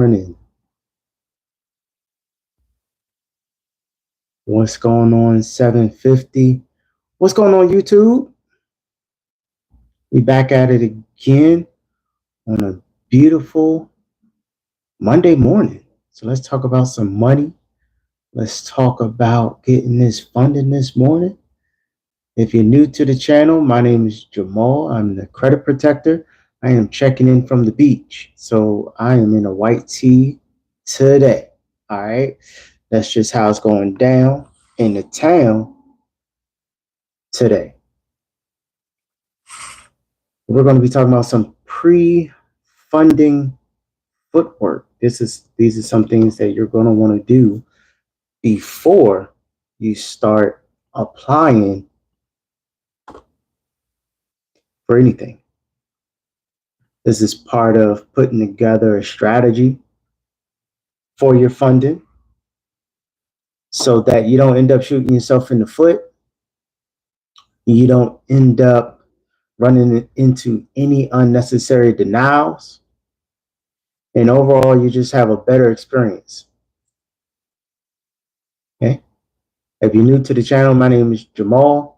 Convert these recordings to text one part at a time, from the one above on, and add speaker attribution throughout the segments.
Speaker 1: Morning. What's going on, 750? What's going on, YouTube? We back at it again on a beautiful Monday morning. So let's talk about some money. Let's talk about getting this funding this morning. If you're new to the channel, my name is Jamal. I'm the credit protector. I am checking in from the beach. So I am in a white tee today. All right. That's just how it's going down in the town today. We're going to be talking about some pre-funding footwork. These are some things that you're going to want to do before you start applying for anything. This is part of putting together a strategy for your funding so that you don't end up shooting yourself in the foot. You don't end up running into any unnecessary denials. And overall, you just have a better experience. Okay. If you're new to the channel, my name is Jamal.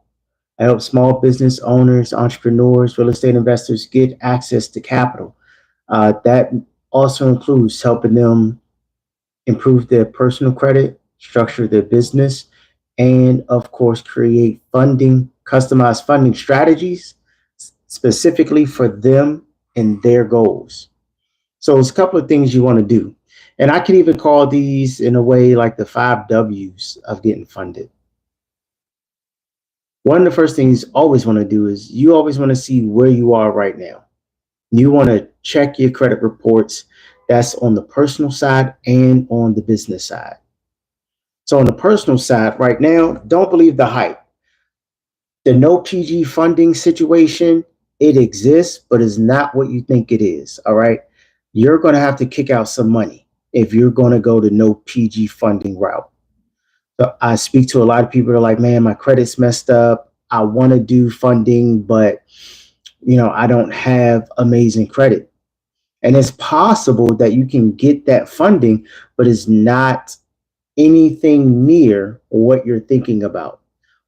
Speaker 1: I help small business owners, entrepreneurs, real estate investors get access to capital. That also includes helping them improve their personal credit, structure their business, and of course, create customized funding strategies specifically for them and their goals. So it's a couple of things you want to do. And I can even call these in a way like the 5 W's of getting funded. One of the first things you always want to do is you always want to see where you are right now. You want to check your credit reports. That's on the personal side and on the business side. So on the personal side right now, don't believe the hype. The no PG funding situation, it exists, but it's not what you think it is. All right. You're going to have to kick out some money if you're going to go the no PG funding route. So I speak to a lot of people that are like, man, my credit's messed up. I want to do funding, but I don't have amazing credit. And it's possible that you can get that funding, but it's not anything near what you're thinking about.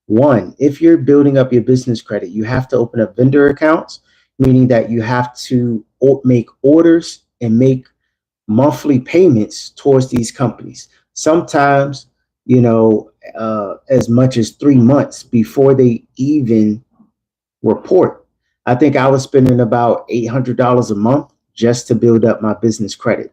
Speaker 1: One, if you're building up your business credit, you have to open up vendor accounts, meaning that you have to make orders and make monthly payments towards these companies. Sometimes, as much as 3 months before they even report. I think I was spending about $800 a month just to build up my business credit.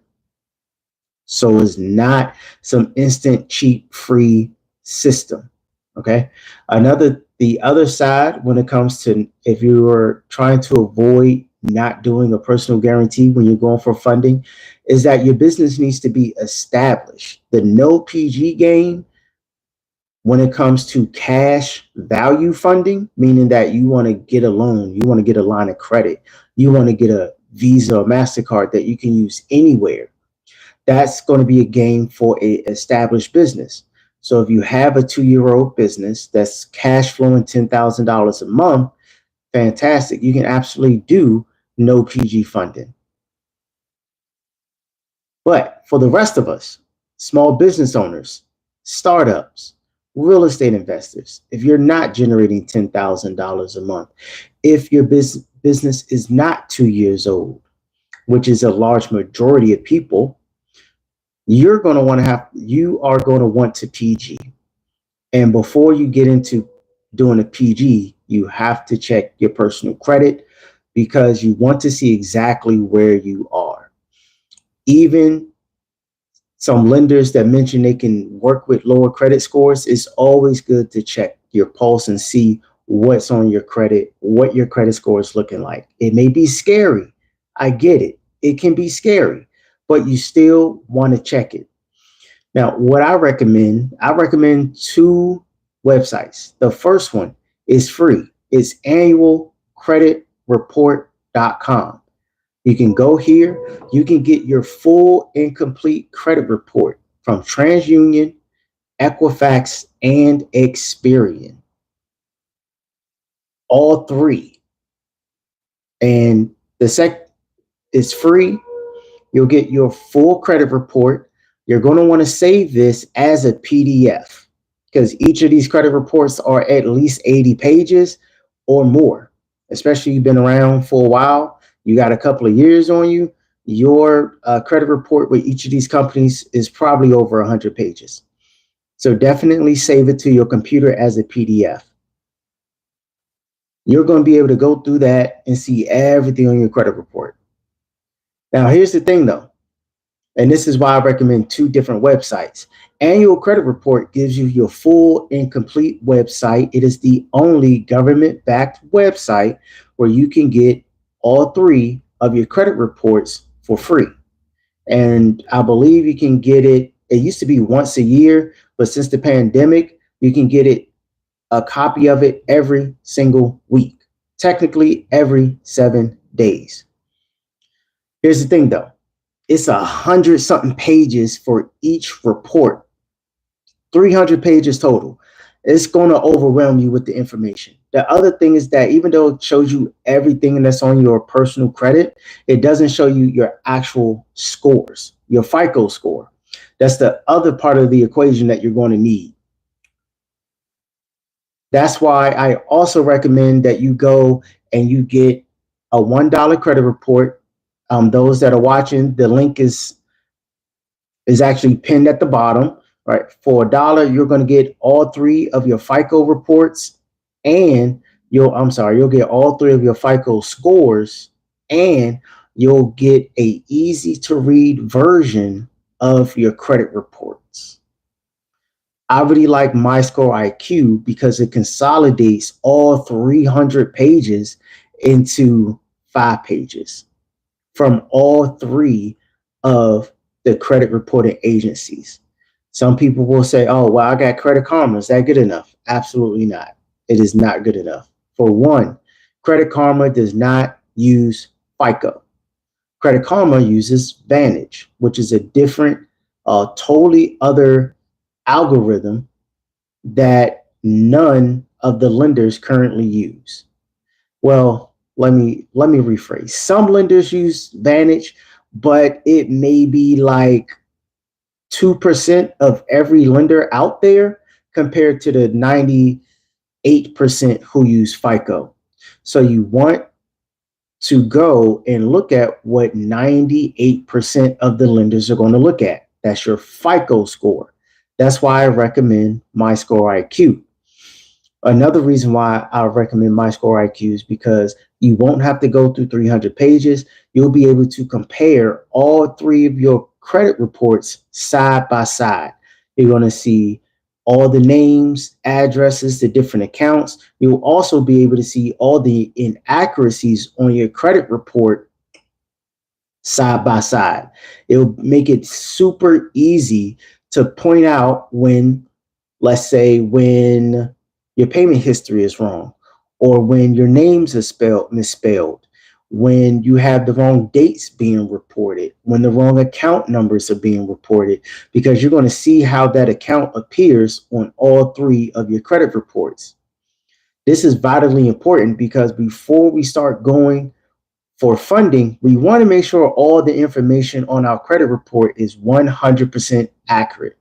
Speaker 1: So it's not some instant, cheap, free system. Okay. The other side, when it comes to if you are trying to avoid not doing a personal guarantee when you're going for funding, is that your business needs to be established. The no PG game, when it comes to cash value funding, meaning that you want to get a loan, you want to get a line of credit, you want to get a Visa or MasterCard that you can use anywhere, that's going to be a game for a established business. So if you have a 2-year-old business that's cash flowing $10,000 a month, fantastic. You can absolutely do no PG funding. But for the rest of us, small business owners, startups, real estate investors, if you're not generating $10,000 a month, if your business is not 2 years old, which is a large majority of people, you are going to want to PG. And before you get into doing a PG, you have to check your personal credit because you want to see exactly where you are. Even some lenders that mention they can work with lower credit scores, it's always good to check your pulse and see what's on your credit, what your credit score is looking like. It may be scary. I get it. It can be scary, but you still want to check it. Now, what I recommend 2 websites. The first one is free. It's annualcreditreport.com. You can go here. You can get your full and complete credit report from TransUnion, Equifax, and Experian. All 3. And the sec is free. You'll get your full credit report. You're going to want to save this as a PDF because each of these credit reports are at least 80 pages or more. Especially you've been around for a while, you got a couple of years on you. Your credit report with each of these companies is probably over 100 pages. So definitely save it to your computer as a PDF. You're going to be able to go through that and see everything on your credit report. Now, here's the thing though, and this is why I recommend two different websites. Annual Credit Report gives you your full and complete website. It is the only government-backed website where you can get all three of your credit reports for free. And I believe you can get it. It used to be once a year, but since the pandemic, you can get it a copy of it every single week, technically every 7 days. Here's the thing though, it's 100 something pages for each report, 300 pages total. It's going to overwhelm you with the information. The other thing is that even though it shows you everything that's on your personal credit, it doesn't show you your actual scores, your FICO score. That's the other part of the equation that you're going to need. That's why I also recommend that you go and you get a $1 credit report. Those that are watching, the link is actually pinned at the bottom. Right, for $1, you're going to get all three of your FICO reports, and you'll get all three of your FICO scores, and you'll get a easy to read version of your credit reports. I really like MyScore IQ because it consolidates all 300 pages into 5 pages from all three of the credit reporting agencies. Some people will say, oh, well, I got Credit Karma. Is that good enough? Absolutely not. It is not good enough. For one, Credit Karma does not use FICO. Credit Karma uses Vantage, which is a different, totally other algorithm that none of the lenders currently use. Well, let me rephrase. Some lenders use Vantage, but it may be like 2% of every lender out there compared to the 98% who use FICO. So you want to go and look at what 98% of the lenders are going to look at. That's your FICO score. That's why I recommend MyScore IQ. Another reason why I recommend MyScore IQ is because you won't have to go through 300 pages. You'll be able to compare all three of your credit reports side by side. You're going to see all the names, addresses, the different accounts. You'll also be able to see all the inaccuracies on your credit report side by side. It'll make it super easy to point out when, let's say, when your payment history is wrong, or when your names are misspelled, when you have the wrong dates being reported, when the wrong account numbers are being reported, because you're going to see how that account appears on all three of your credit reports. This is vitally important because before we start going for funding, we want to make sure all the information on our credit report is 100% accurate.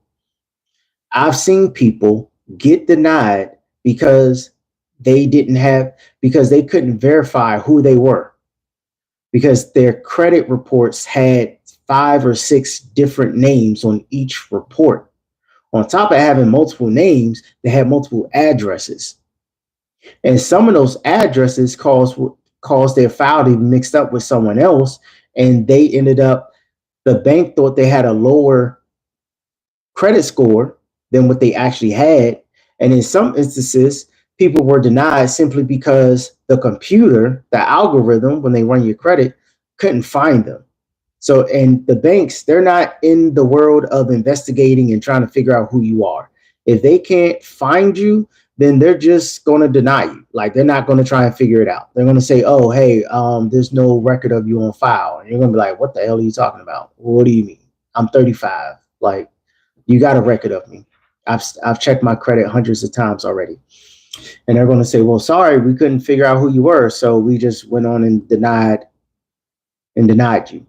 Speaker 1: I've seen people get denied because they couldn't verify who they were, because their credit reports had 5 or 6 different names on each report. On top of having multiple names, they had multiple addresses. And some of those addresses caused their file to be mixed up with someone else, and the bank thought they had a lower credit score than what they actually had. And in some instances, people were denied simply because the computer, the algorithm, when they run your credit, couldn't find them. So, and the banks, they're not in the world of investigating and trying to figure out who you are. If they can't find you, then they're just going to deny you. Like, they're not going to try and figure it out. They're going to say, oh, hey, there's no record of you on file. And you're going to be like, what the hell are you talking about? What do you mean? I'm 35. Like, you got a record of me. I've checked my credit hundreds of times already. And they're going to say, well, sorry, we couldn't figure out who you were. So we just went on and denied you.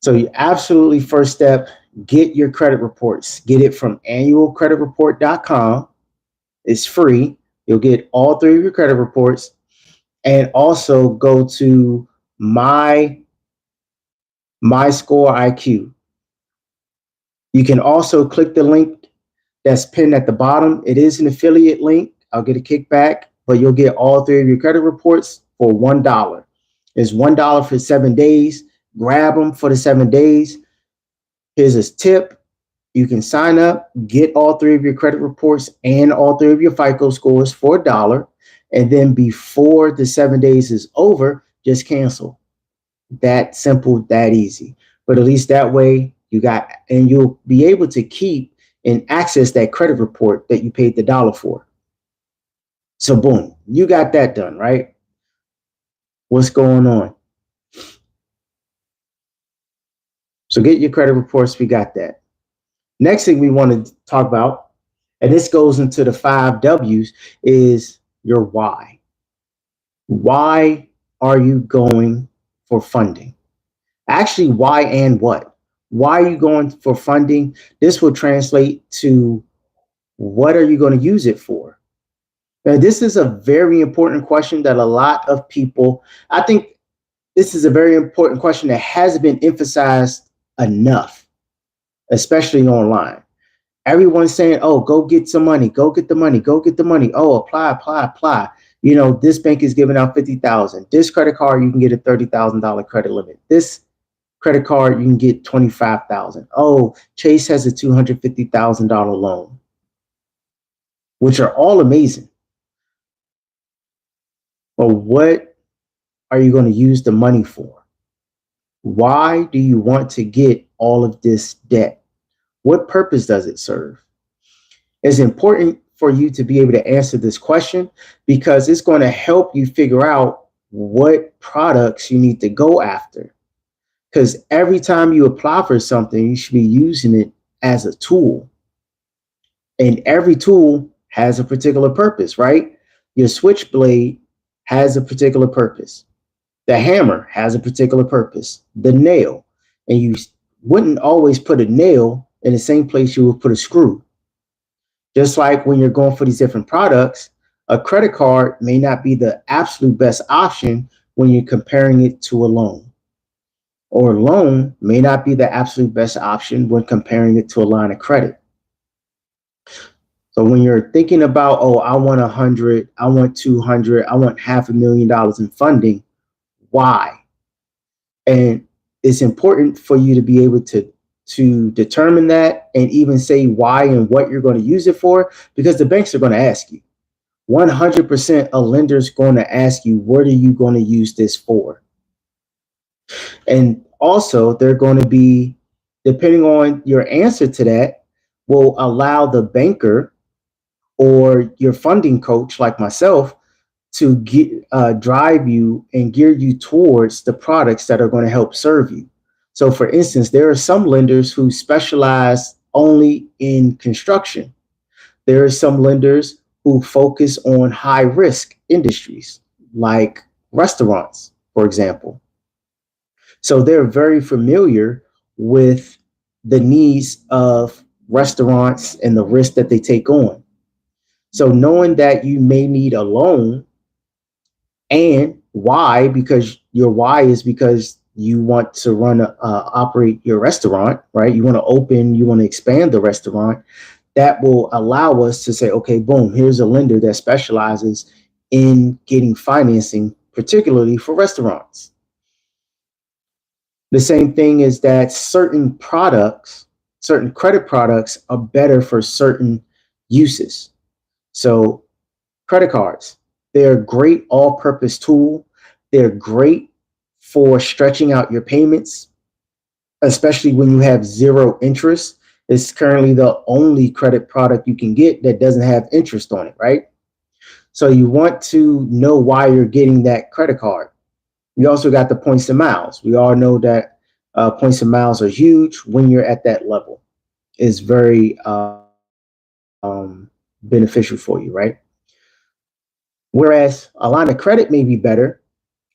Speaker 1: So you absolutely first step, get your credit reports. Get it from annualcreditreport.com. It's free. You'll get all three of your credit reports. And also go to my score IQ. You can also click the link that's pinned at the bottom. It is an affiliate link. I'll get a kickback, but you'll get all three of your credit reports for $1. It's $1 for 7 days. Grab them for the 7 days. Here's a tip. You can sign up, get all three of your credit reports and all three of your FICO scores for $1. And then before the 7 days is over, just cancel. That simple, that easy. But at least that way you got, and you'll be able to keep and access that credit report that you paid the dollar for. So boom, you got that done, right? What's going on? So get your credit reports. We got that. Next thing we want to talk about, and this goes into the 5 W's, is your why. Why are you going for funding? Actually, why and what? Why are you going for funding? This will translate to what are you going to use it for? Now, this is a very important question that a lot of people, I think this is a very important question that hasn't been emphasized enough, especially online. Everyone's saying, oh, go get some money, go get the money, go get the money. Oh, apply, apply, apply. You know, this bank is giving out 50,000. This credit card, you can get a $30,000 credit limit. This credit card, you can get 25,000. Oh, Chase has a $250,000 loan, which are all amazing. But what are you going to use the money for? Why do you want to get all of this debt? What purpose does it serve? It's important for you to be able to answer this question because it's going to help you figure out what products you need to go after. Because every time you apply for something, you should be using it as a tool. And every tool has a particular purpose, right? Your switchblade has a particular purpose. The hammer has a particular purpose. The nail. And you wouldn't always put a nail in the same place you would put a screw. Just like when you're going for these different products, a credit card may not be the absolute best option when you're comparing it to a loan. Or a loan may not be the absolute best option when comparing it to a line of credit. So when you're thinking about, oh, I want 100, I want 200, I want $500,000 in funding, why? And it's important for you to be able to determine that and even say why and what you're going to use it for, because the banks are going to ask you. 100% a lender's going to ask you, what are you going to use this for? And also, they're going to be, depending on your answer to that, will allow the banker or your funding coach, like myself, to drive you and gear you towards the products that are going to help serve you. So, for instance, there are some lenders who specialize only in construction. There are some lenders who focus on high risk industries like restaurants, for example. So they're very familiar with the needs of restaurants and the risk that they take on. So knowing that you may need a loan and why, because your why is because you want to operate your restaurant, right? You want to open, you want to expand the restaurant. That will allow us to say, okay, boom, here's a lender that specializes in getting financing, particularly for restaurants. The same thing is that certain products, certain credit products are better for certain uses. So credit cards, they're a great all-purpose tool. They're great for stretching out your payments, especially when you have zero interest. It's currently the only credit product you can get that doesn't have interest on it, right? So you want to know why you're getting that credit card. We also got the points and miles. We all know that points and miles are huge when you're at that level. It's very beneficial for you, right? Whereas a line of credit may be better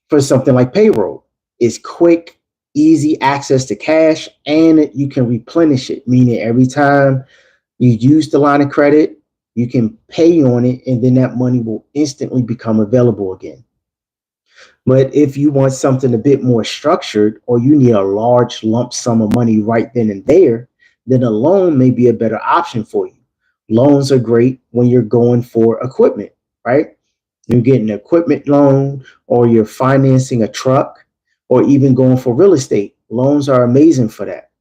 Speaker 1: for something like payroll. It's quick, easy access to cash, and you can replenish it, meaning every time you use the line of credit, you can pay on it, and then that money will instantly become available again. But if you want something a bit more structured, or you need a large lump sum of money right then and there, then a loan may be a better option for you. Loans are great when you're going for equipment, right? You're getting an equipment loan, or you're financing a truck, or even going for real estate. Loans are amazing for that.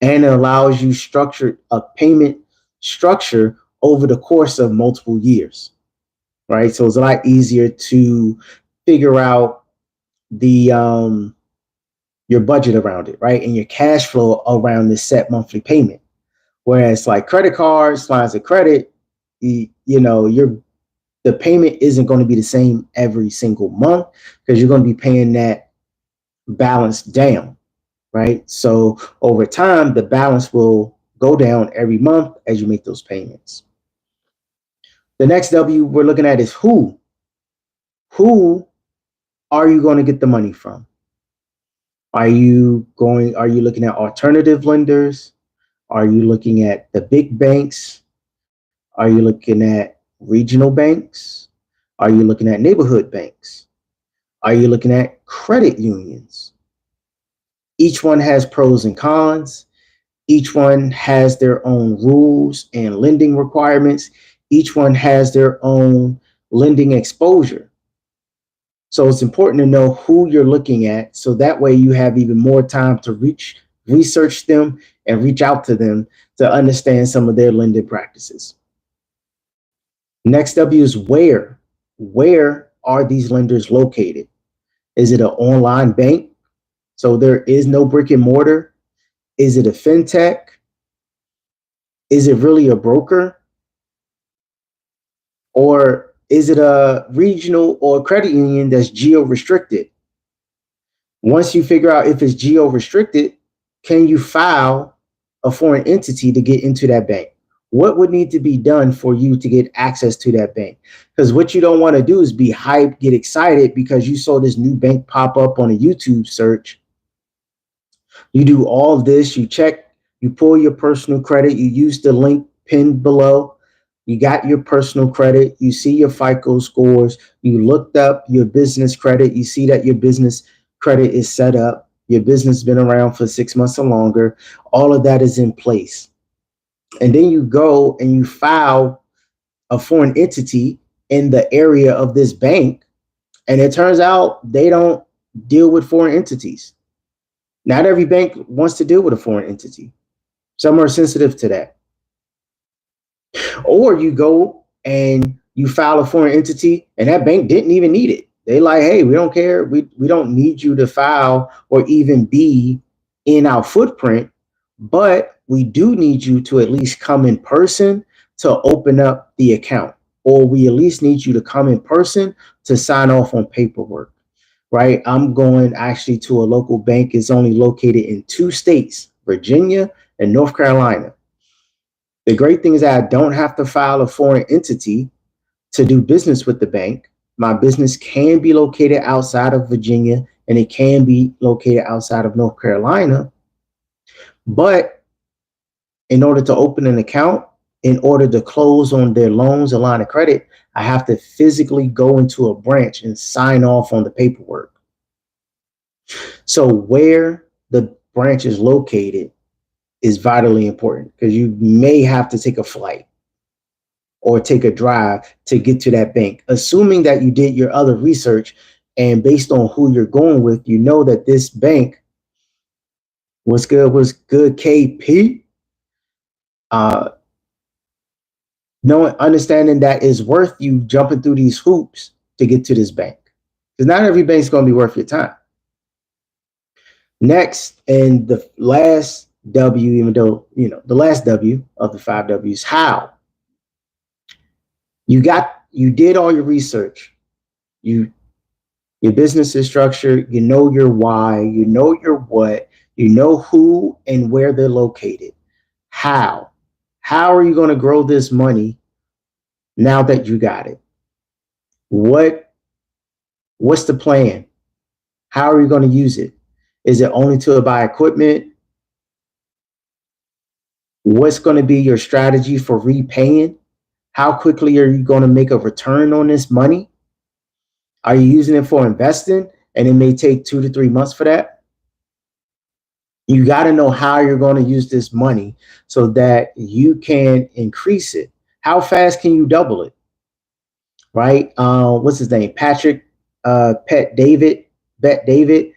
Speaker 1: And it allows you structured a payment structure over the course of multiple years, right? So it's a lot easier to figure out the your budget around it, right? And your cash flow around this set monthly payment. Whereas like credit cards, lines of credit, your the payment isn't going to be the same every single month because you're going to be paying that balance down, right? So over time, the balance will go down every month as you make those payments. The next W we're looking at is who. Who are you going to get the money from? Are you looking at alternative lenders? Are you looking at the big banks? Are you looking at regional banks? Are you looking at neighborhood banks? Are you looking at credit unions? Each one has pros and cons. Each one has their own rules and lending requirements. Each one has their own lending exposure. So it's important to know who you're looking at so that way you have even more time to research them and reach out to them to understand some of their lending practices. Next W is where. Where are these lenders located? Is it an online bank? So there is no brick and mortar. Is it a fintech? Is it really a broker? Or is it a regional or credit union that's geo restricted? Once you figure out if it's geo restricted, can you file a foreign entity to get into that bank? What would need to be done for you to get access to that bank? Because what you don't want to do is be hyped, get excited because you saw this new bank pop up on a YouTube search. You do all of this, you check, you pull your personal credit, you use the link pinned below. You got your personal credit, you see your FICO scores, you looked up your business credit, you see that your business credit is set up, your business has been around for 6 months or longer, all of that is in place. And then you go and you file a foreign entity in the area of this bank, and it turns out they don't deal with foreign entities. Not every bank wants to deal with a foreign entity. Some are sensitive to that. Or you go and you file a foreign entity and that bank didn't even need it. They like, hey, we don't care. We don't need you to file or even be in our footprint, but we do need you to at least come in person to open up the account. Or we at least need you to come in person to sign off on paperwork, right? I'm going actually to a local bank. It's only located in 2 states, Virginia and North Carolina. The great thing is that I don't have to file a foreign entity to do business with the bank. My business can be located outside of Virginia and it can be located outside of North Carolina. But in order to open an account, in order to close on their loans, a line of credit, I have to physically go into a branch and sign off on the paperwork. So where the branch is located is vitally important because you may have to take a flight or take a drive to get to that bank, assuming that you did your other research and based on who you're going with, you know that this bank was good, KP. Knowing, understanding that is worth you jumping through these hoops to get to this bank. Because not every bank's going to be worth your time. Next, and the last W, even though, the last W of the 5 W's, how. You did all your research. Your business is structured. You know your why. You know your what. You know who and where they're located. How? How are you going to grow this money now that you got it? What's the plan? How are you going to use it? Is it only to buy equipment? What's going to be your strategy for repaying? How quickly are you going to make a return on this money? Are you using it for investing and it may take 2 to 3 months for that? You got to know how you're going to use this money so that you can increase it. How fast can you double it? Right? What's his name? Patrick, Pet David, Bet David.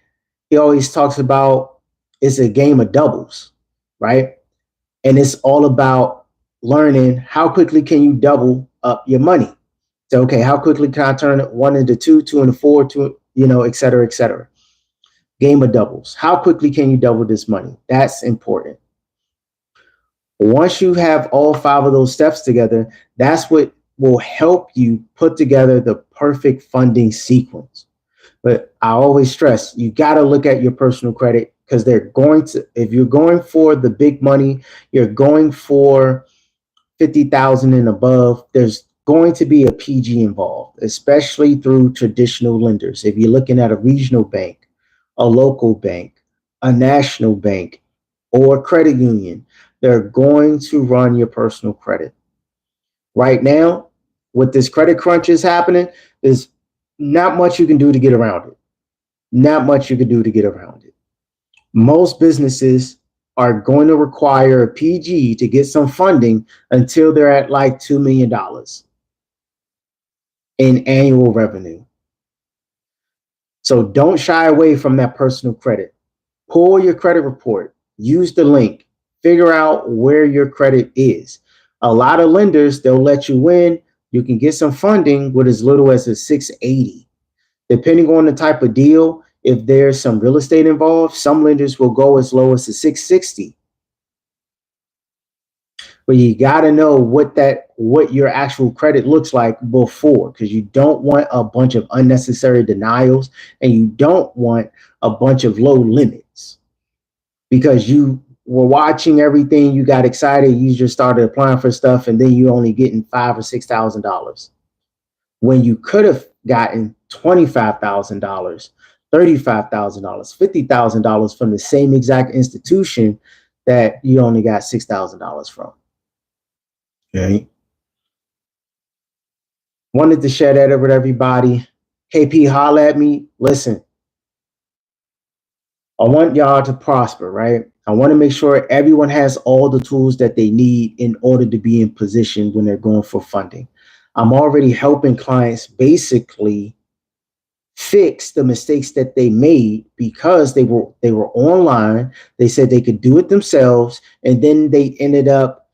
Speaker 1: He always talks about it's a game of doubles, right? And it's all about learning how quickly can you double up your money. So, okay, how quickly can I turn one into two, two into four, two, et cetera, et cetera. Game of doubles. How quickly can you double this money? That's important. Once you have all five of those steps together, that's what will help you put together the perfect funding sequence. But I always stress you got to look at your personal credit because they're going to, if you're going for the big money, you're going for 50,000 and above, there's going to be a PG involved, especially through traditional lenders. If you're looking at a regional bank, a local bank, a national bank, or a credit union, they're going to run your personal credit. Right now, with this credit crunch is happening, there's not much you can do to get around it. Not much you can do to get around it. Most businesses are going to require a PG to get some funding until they're at like $2 million in annual revenue. So don't shy away from that personal credit. Pull your credit report, use the link, figure out where your credit is. A lot of lenders, they'll let you in. You can get some funding with as little as a 680. Depending on the type of deal, if there's some real estate involved, some lenders will go as low as a 660. But you got to know what your actual credit looks like before, because you don't want a bunch of unnecessary denials and you don't want a bunch of low limits because you were watching everything, you got excited, you just started applying for stuff, and then you only getting $5,000 or $6,000 when you could have gotten $25,000, $35,000, $50,000 from the same exact institution that you only got $6,000 from. Okay. Wanted to share that with everybody. KP, holla at me. Listen, I want y'all to prosper, right? I want to make sure everyone has all the tools that they need in order to be in position when they're going for funding. I'm already helping clients basically fix the mistakes that they made because they were online. They said they could do it themselves, and then they ended up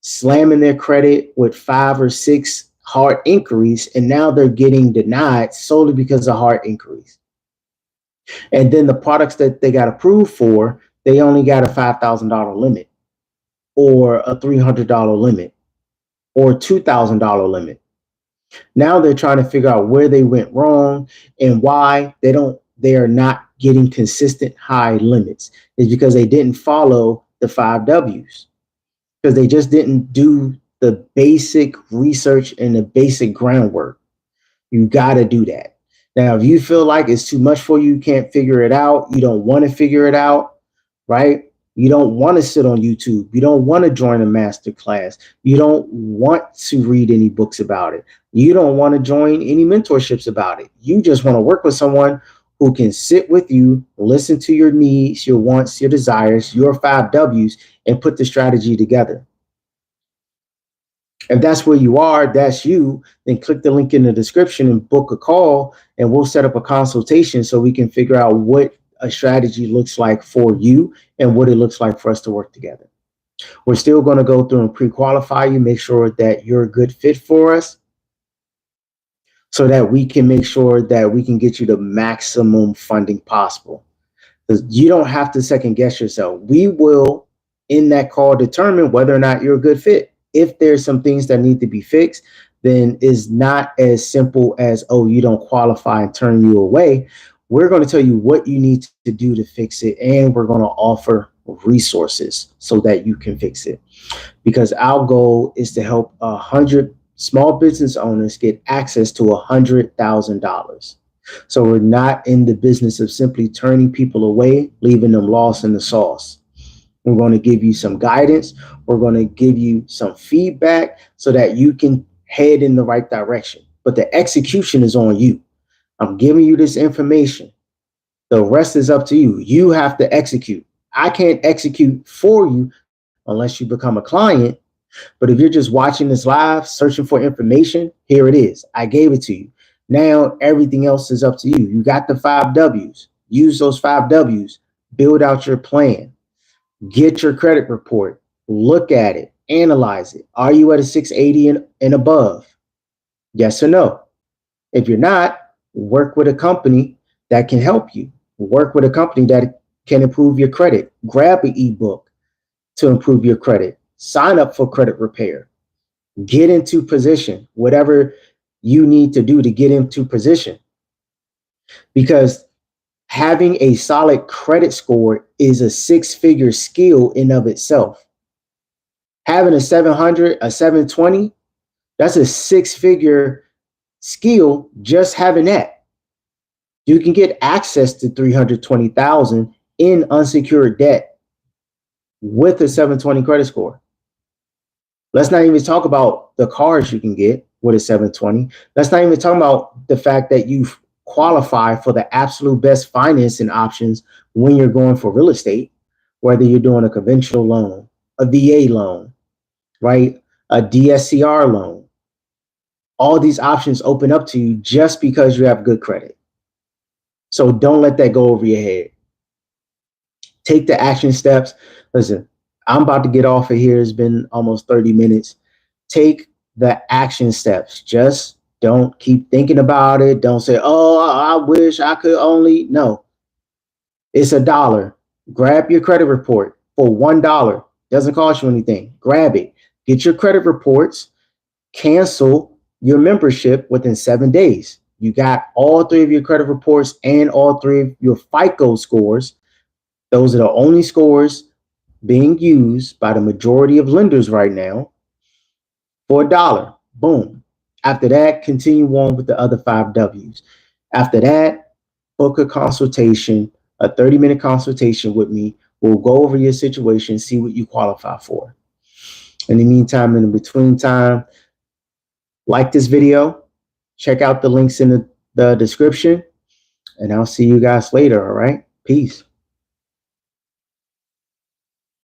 Speaker 1: slamming their credit with 5 or 6 hard inquiries, and now they're getting denied solely because of hard inquiries. And then the products that they got approved for, they only got a $5,000 limit or a $300 limit or $2,000 limit. Now they're trying to figure out where they went wrong and why they are not getting consistent high limits. Is because they didn't follow the 5 W's, because they just didn't do the basic research and the basic groundwork. You got to do that. Now, if you feel like it's too much for you, you can't figure it out, you don't want to figure it out, right? You don't want to sit on YouTube. You don't want to join a master class. You don't want to read any books about it. You don't want to join any mentorships about it. You just want to work with someone who can sit with you, listen to your needs, your wants, your desires, your 5 W's, and put the strategy together. If that's where you are, that's you, then click the link in the description and book a call, and we'll set up a consultation so we can figure out what a strategy looks like for you and what it looks like for us to work together. We're still going to go through and pre-qualify you, make sure that you're a good fit for us so that we can make sure that we can get you the maximum funding possible. You don't have to second guess yourself. We will, in that call, determine whether or not you're a good fit. If there's some things that need to be fixed, then it's not as simple as, oh, you don't qualify and turn you away. We're going to tell you what you need to do to fix it, and we're going to offer resources so that you can fix it. Because our goal is to help 100 small business owners get access to $100,000. So we're not in the business of simply turning people away, leaving them lost in the sauce. We're going to give you some guidance. We're going to give you some feedback so that you can head in the right direction. But the execution is on you. I'm giving you this information. The rest is up to you. You have to execute. I can't execute for you unless you become a client. But if you're just watching this live, searching for information, here it is. I gave it to you. Now everything else is up to you. You got the 5 W's. Use those 5 W's. Build out your plan. Get your credit report. Look at it. Analyze it. Are you at a 680 and above? Yes or no? If you're not, work with a company that can help you. Work with a company that can improve your credit. Grab an ebook to improve your credit. Sign up for credit repair. Get into position, whatever you need to do to get into position. Because having a solid credit score is a 6-figure skill in of itself. Having a 700, a 720, that's a 6-figure skill just having that. You can get access to 320,000 in unsecured debt with a 720 credit score. Let's not even talk about the cars you can get with a 720. Let's not even talk about the fact that you qualify for the absolute best financing options when you're going for real estate, whether you're doing a conventional loan, a VA loan, right? A DSCR loan. All these options open up to you just because you have good credit. So don't let that go over your head. Take the action steps. Listen, I'm about to get off of here. It's been almost 30 minutes. Take the action steps. Just don't keep thinking about it. Don't say, oh, I wish I could only. No, it's $1. Grab your credit report for $1. Doesn't cost you anything. Grab it. Get your credit reports. Cancel your membership within 7 days. You got all 3 of your credit reports and all 3 of your FICO scores. Those are the only scores being used by the majority of lenders right now for $1. Boom. After that, continue on with the other 5 W's. After that, book a consultation, a 30-minute consultation with me. We'll go over your situation, see what you qualify for. In the meantime, in the between time, like this video, check out the links in the description, and I'll see you guys later. All right. Peace.